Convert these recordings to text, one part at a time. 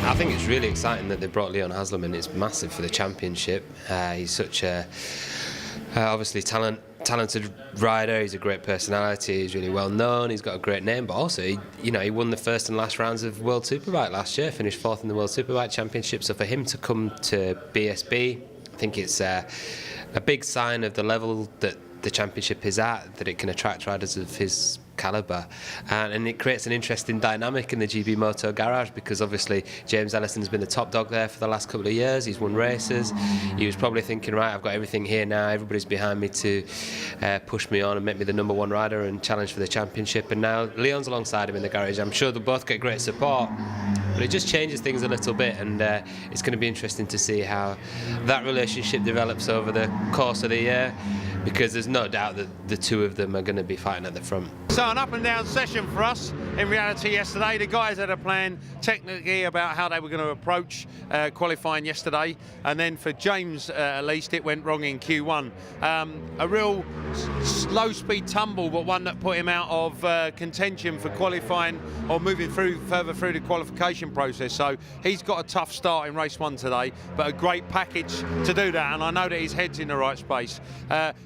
I think it's really exciting that they brought Leon Haslam in. It's massive for the championship. He's such a obviously talented rider. He's a great personality. He's really well known. He's got a great name, but also he won the first and last rounds of World Superbike last year. Finished 4th in the World Superbike Championship. So for him to come to BSB, I think it's a big sign of the level that the championship is at, that it can attract riders of his calibre, and it creates an interesting dynamic in the GB Moto garage, because obviously James Ellison's been the top dog there for the last couple of years. He's won races. He was probably thinking, right, I've got everything here now, everybody's behind me to push me on and make me the #1 rider and challenge for the championship, and now Leon's alongside him in the garage. I'm sure they'll both get great support, but it just changes things a little bit, and it's going to be interesting to see how that relationship develops over the course of the year, because there's no doubt that the two of them are going to be fighting at the front. So an up and down session for us. In reality, yesterday the guys had a plan technically about how they were going to approach qualifying yesterday, and then for James at least it went wrong in Q1. A real low speed tumble, but one that put him out of contention for qualifying or moving further through the qualification process. So he's got a tough start in race 1 today, but a great package to do that, and I know that his head's in the right space.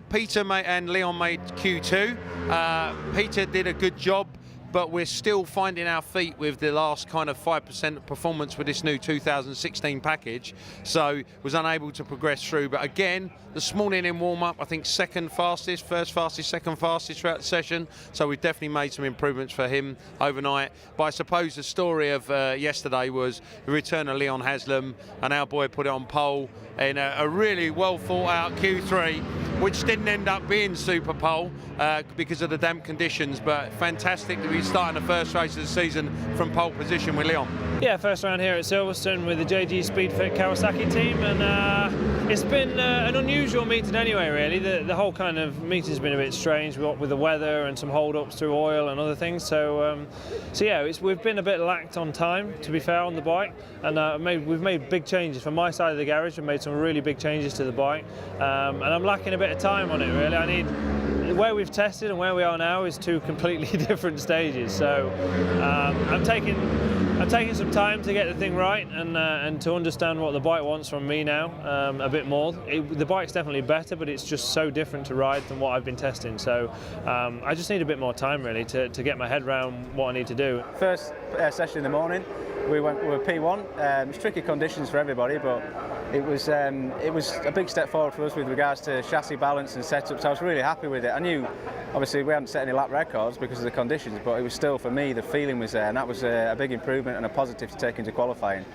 Peter and Leon made Q2. Peter did a good job, but we're still finding our feet with the last kind of 5% performance with this new 2016 package, so was unable to progress through. But again, this morning in warm-up, I think second fastest, first fastest, second fastest throughout the session, so we've definitely made some improvements for him overnight. But I suppose the story of yesterday was the return of Leon Haslam, and our boy put it on pole in a really well thought out Q3, which didn't end up being super pole because of the damp conditions, but fantastic to be starting the first race of the season from pole position with Leon. Yeah, first round here at Silverstone with the JG Speedfit Kawasaki team, and it's been an unusual meeting anyway, really. The whole kind of meeting's been a bit strange with the weather and some hold-ups through oil and other things, so yeah, we've been a bit lacked on time, to be fair, on the bike, and we've made big changes. From my side of the garage, we've made some really big changes to the bike, and I'm lacking a bit of time on it, really. I need, where we've tested and where we are now is two completely different stages, so I'm taking some time to get the thing right and to understand what the bike wants from me now a bit more. The bike's definitely better, but it's just so different to ride than what I've been testing, so I just need a bit more time really to get my head around what I need to do. First session in the morning, we were P1. It's tricky conditions for everybody, but it was a big step forward for us with regards to chassis balance and setup, so I was really happy with it. I knew, obviously, we hadn't set any lap records because of the conditions, but it was still, for me, the feeling was there, and that was a big improvement and a positive to take into qualifying.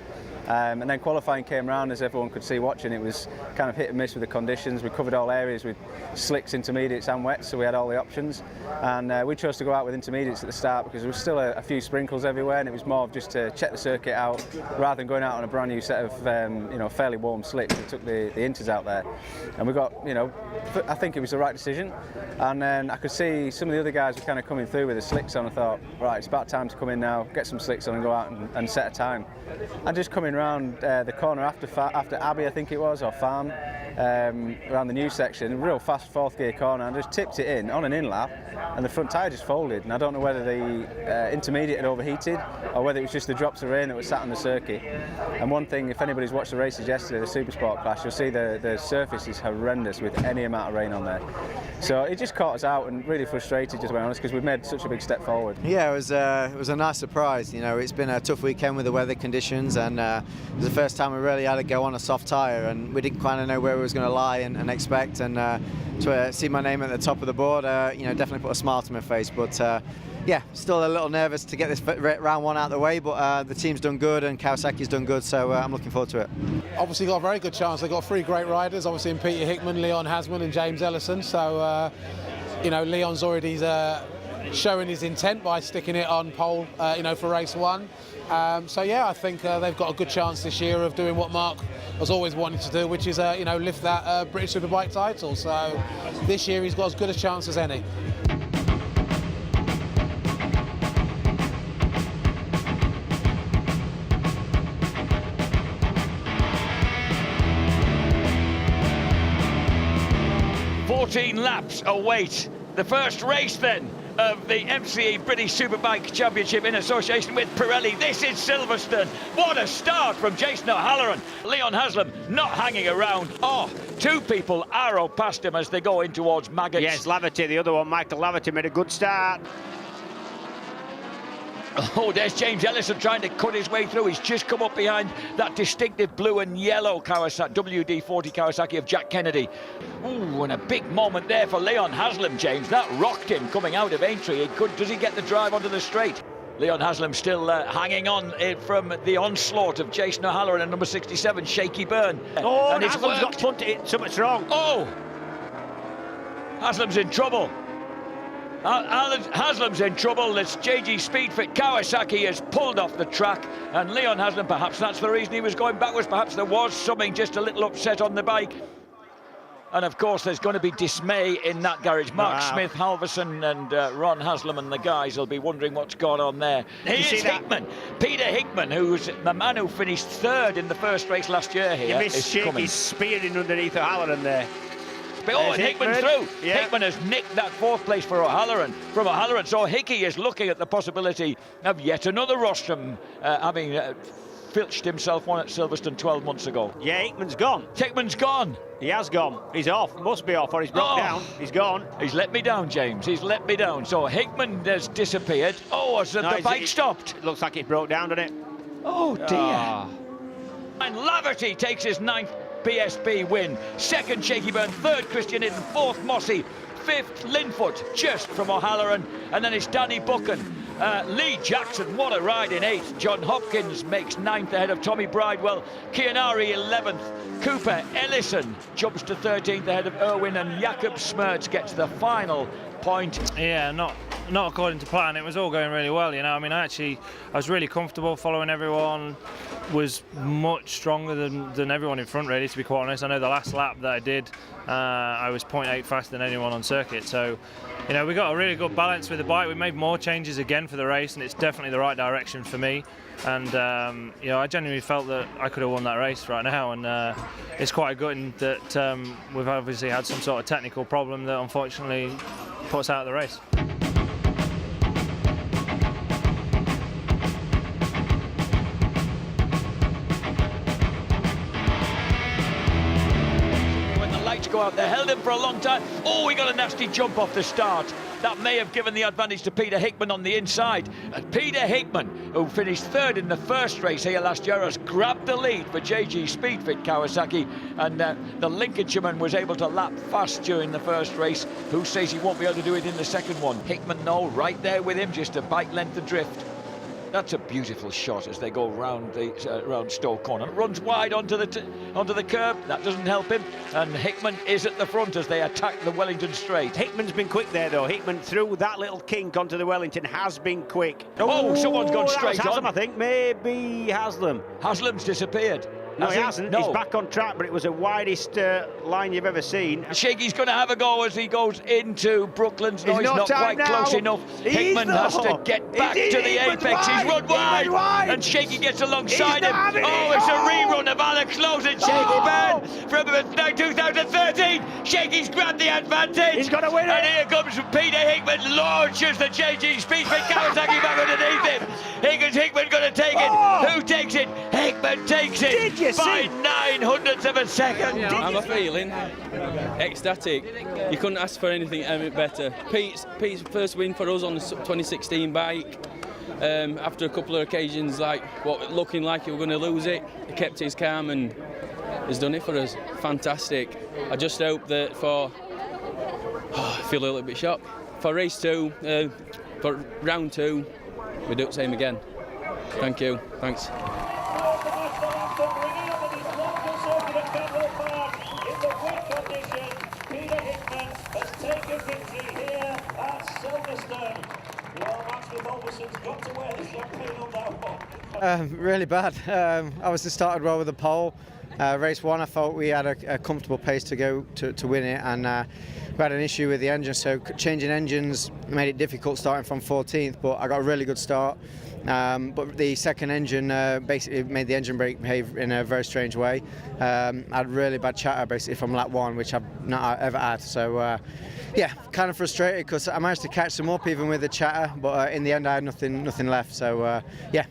And then qualifying came round, as everyone could see watching. It was kind of hit and miss with the conditions. We covered all areas with slicks, intermediates and wets, so we had all the options. And we chose to go out with intermediates at the start because there was still a few sprinkles everywhere, and it was more of just to check the circuit out rather than going out on a brand new set of fairly warm slicks. We took the inters out there, and we got, I think it was the right decision. And then I could see some of the other guys were kind of coming through with the slicks on. I thought, right, it's about time to come in now, get some slicks on and go out and set a time. And just coming around the corner after Abbey, I think it was, or Farm, around the new section, a real fast 4th gear corner, and just tipped it in on an in-lap, and the front tyre just folded, and I don't know whether the intermediate had overheated or whether it was just the drops of rain that were sat on the circuit. And one thing, if anybody's watched the races yesterday, the Supersport class, you'll see the surface is horrendous with any amount of rain on there. So it just caught us out and really frustrated, to be honest, because we've made such a big step forward. Yeah, it was a nice surprise. It's been a tough weekend with the weather conditions, and it was the first time we really had to go on a soft tyre, and we didn't kind of know where we was going to lie and expect, and to see my name at the top of the board, definitely put a smile to my face. But yeah, still a little nervous to get this round 1 out of the way, but the team's done good and Kawasaki's done good, so I'm looking forward to it. Obviously got a very good chance. They've got 3 great riders, obviously in Peter Hickman, Leon Haslam and James Ellison, so Leon's already showing his intent by sticking it on pole, for race 1. So yeah, I think they've got a good chance this year of doing what Mark has always wanted to do, which is lift that British Superbike title. So this year he's got as good a chance as any. "14 laps await the first race then of the MCE British Superbike Championship in association with Pirelli. This is Silverstone. What a start from Jason O'Halloran. Leon Haslam not hanging around. Oh, two people arrow past him as they go in towards Maggots. Yes, Laverty, the other one, Michael Laverty, made a good start. Oh, there's James Ellison trying to cut his way through. He's just come up behind that distinctive blue and yellow Kawasaki, WD-40 Kawasaki of Jack Kennedy. Ooh, and a big moment there for Leon Haslam, James. That rocked him coming out of Aintree. Does he get the drive onto the straight? Leon Haslam still hanging on from the onslaught of Jason O'Halloran and number 67, Shaky Byrne. Oh, and Haslam's got punted. Something's wrong. Oh! Haslam's in trouble. Haslam's in trouble. This JG Speedfit Kawasaki has pulled off the track, and Leon Haslam, perhaps that's the reason he was going backwards. Perhaps there was something just a little upset on the bike. And of course, there's going to be dismay in that garage. Mark Smith, Halverson, and Ron Haslam and the guys will be wondering what's gone on there. Here's Hickman, Peter Hickman, who's the man who finished third in the first race last year here. You missed Shaky spearing underneath O'Halloran there. Oh, and Hickman through. Yeah. Hickman has nicked that fourth place for O'Halloran from O'Halloran. So Hickey is looking at the possibility of yet another rostrum, having filched himself one at Silverstone 12 months ago. Yeah, Hickman's gone. Hickman's gone. He has gone. He's off. Must be off, or he's broke down. He's gone. He's let me down, James. He's let me down. So Hickman has disappeared. Oh, has the bike stopped? It looks like it broke down, doesn't it? Oh, dear. And Laverty takes his 9th PSP win. Second, Shaky Byrne. Third, Christian Hidden. Fourth, Mossy. Fifth, Linfoot, just from O'Halloran. And then it's Danny Buchan. Lee Jackson, what a ride in 8th. John Hopkins makes 9th ahead of Tommy Bridewell. Kianari 11th. Cooper Ellison jumps to 13th ahead of Irwin, and Jakob Smerts gets the final point. Yeah, not according to plan. It was all going really well, you know. I mean, I was really comfortable following everyone. Was much stronger than everyone in front, really, to be quite honest. I know the last lap that I did, I was 0.8 faster than anyone on circuit. So, you know, we got a really good balance with the bike. We made more changes again for the race, and it's definitely the right direction for me. And you know, I genuinely felt that I could have won that race right now, and it's quite good that we've obviously had some sort of technical problem that unfortunately put us out of the race. Go out. They held him for a long time. Oh, we got a nasty jump off the start. That may have given the advantage to Peter Hickman on the inside. And Peter Hickman, who finished third in the first race here last year, has grabbed the lead for JG Speedfit Kawasaki. And the Lincolnshireman was able to lap fast during the first race. Who says he won't be able to do it in the second one? Hickman, no, right there with him, just a bike length adrift. That's a beautiful shot as they go round the round Stowe Corner. Runs wide onto the curb. That doesn't help him. And Hickman is at the front as they attack the Wellington straight. Hickman's been quick there, though. Hickman through that little kink onto the Wellington has been quick. Oh, someone's gone straight Haslam, on. I think. Maybe Haslam. Haslam's disappeared. No, he hasn't. No. He's back on track, but it was the widest line you've ever seen. Shaky's going to have a go as he goes into Brooklands. No, he's not quite close enough. Hickman has to get back to the apex. He's run wide, and Shaky gets alongside him. Oh, it's a rerun of Alex Lowe's and Shaky Byrne from 2013. Shaky's grabbed the advantage. He's going to win it. And here comes Peter Hickman, launches the JG Speedfit Kawasaki back underneath him. Hickman going to take it. Who takes it? Hickman takes it. Did you by 900ths of a second. I'm a feeling ecstatic. You couldn't ask for anything better. Pete's first win for us on the 2016 bike. After a couple of occasions, looking like he was going to lose it, he kept his calm and has done it for us. Fantastic. I just hope that I feel a little bit shocked. For race 2, for round 2, we do the same again. Thank you. Thanks. Really bad. Obviously started well with the pole. Race 1, I thought we had a comfortable pace to go to win it, and we had an issue with the engine, so changing engines made it difficult starting from 14th, but I got a really good start. But the second engine basically made the engine brake behave in a very strange way. I had really bad chatter basically from lap 1, which I've not ever had. So yeah, kind of frustrated because I managed to catch them up even with the chatter, but in the end I had nothing left. So yeah,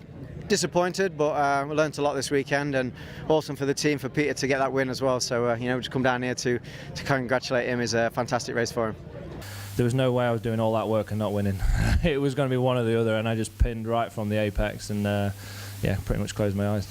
disappointed, but we learnt a lot this weekend, and awesome for the team, for Peter to get that win as well. So you know, just come down here to congratulate him. Is a fantastic race for him. There was no way I was doing all that work and not winning. It was going to be one or the other, and I just pinned right from the apex, and yeah, pretty much closed my eyes.